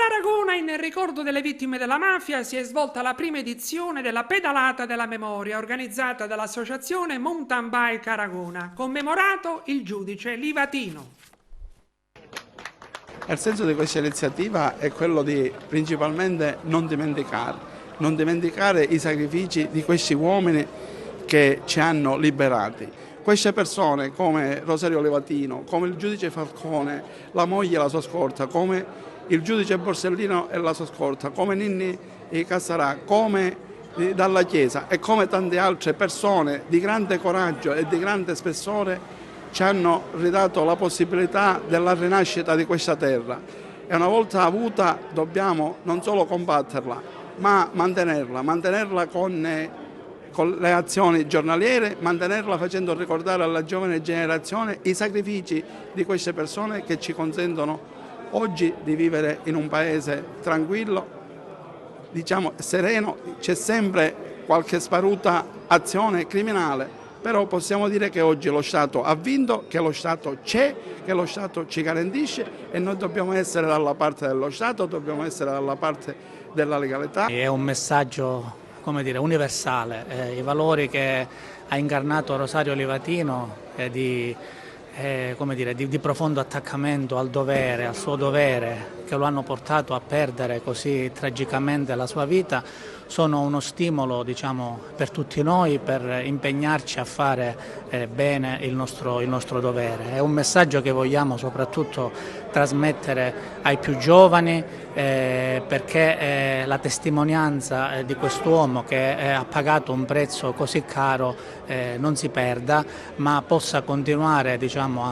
Tarragona, in ricordo delle vittime della mafia, si è svolta la prima edizione della Pedalata della Memoria, organizzata dall'associazione Mountain Bike Aragona, commemorato il giudice Livatino. Il senso di questa iniziativa è quello di principalmente non dimenticare i sacrifici di questi uomini che ci hanno liberati. Queste persone come Rosario Livatino, come il giudice Falcone, la moglie e la sua scorta, come il giudice Borsellino e la sua scorta, come Ninni Cassarà, come Dalla Chiesa e come tante altre persone di grande coraggio e di grande spessore ci hanno ridato la possibilità della rinascita di questa terra e una volta avuta dobbiamo non solo combatterla ma mantenerla con le azioni giornaliere, mantenerla facendo ricordare alla giovane generazione i sacrifici di queste persone che ci consentono oggi di vivere in un paese tranquillo, diciamo sereno. C'è sempre qualche sparuta azione criminale, però possiamo dire che oggi lo Stato ha vinto, che lo Stato c'è, che lo Stato ci garantisce e noi dobbiamo essere dalla parte dello Stato, dobbiamo essere dalla parte della legalità. È un messaggio, come dire, universale, i valori che ha incarnato Rosario Livatino di profondo attaccamento al dovere, al suo dovere, che lo hanno portato a perdere così tragicamente la sua vita, sono uno stimolo, diciamo, per tutti noi per impegnarci a fare bene il nostro dovere. È un messaggio che vogliamo soprattutto trasmettere ai più giovani perché la testimonianza di quest'uomo che ha pagato un prezzo così caro non si perda, ma possa continuare, diciamo,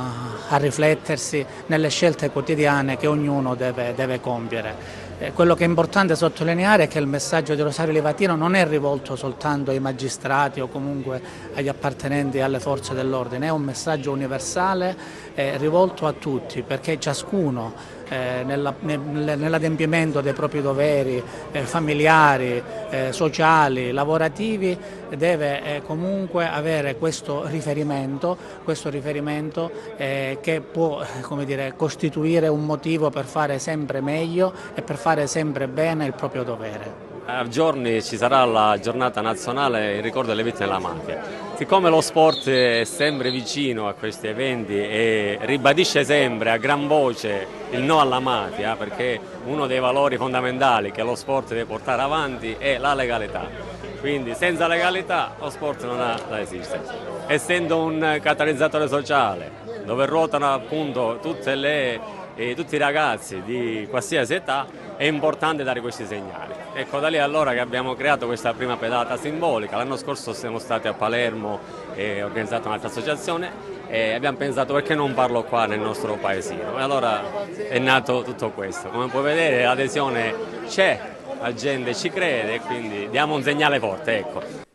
a riflettersi nelle scelte quotidiane che ognuno deve compiere. Quello che è importante sottolineare è che il messaggio di Rosario Livatino non è rivolto soltanto ai magistrati o comunque agli appartenenti alle forze dell'ordine, è un messaggio universale rivolto a tutti, perché ciascuno nell'adempimento dei propri doveri familiari, sociali, lavorativi deve comunque avere questo riferimento che può, come dire, costituire un motivo per fare sempre meglio e per fare sempre bene il proprio dovere. A giorni ci sarà la giornata nazionale in ricordo delle vittime della mafia. Siccome lo sport è sempre vicino a questi eventi e ribadisce sempre a gran voce il no alla mafia, perché uno dei valori fondamentali che lo sport deve portare avanti è la legalità. Quindi senza legalità lo sport non ha da esistere. Essendo un catalizzatore sociale dove ruotano appunto tutti i ragazzi di qualsiasi età, è importante dare questi segnali. Ecco, da lì allora che abbiamo creato questa prima pedata simbolica. L'anno scorso siamo stati a Palermo e organizzato un'altra associazione e abbiamo pensato perché non farlo qua nel nostro paesino. E allora è nato tutto questo. Come puoi vedere l'adesione c'è, la gente ci crede e quindi diamo un segnale forte, ecco.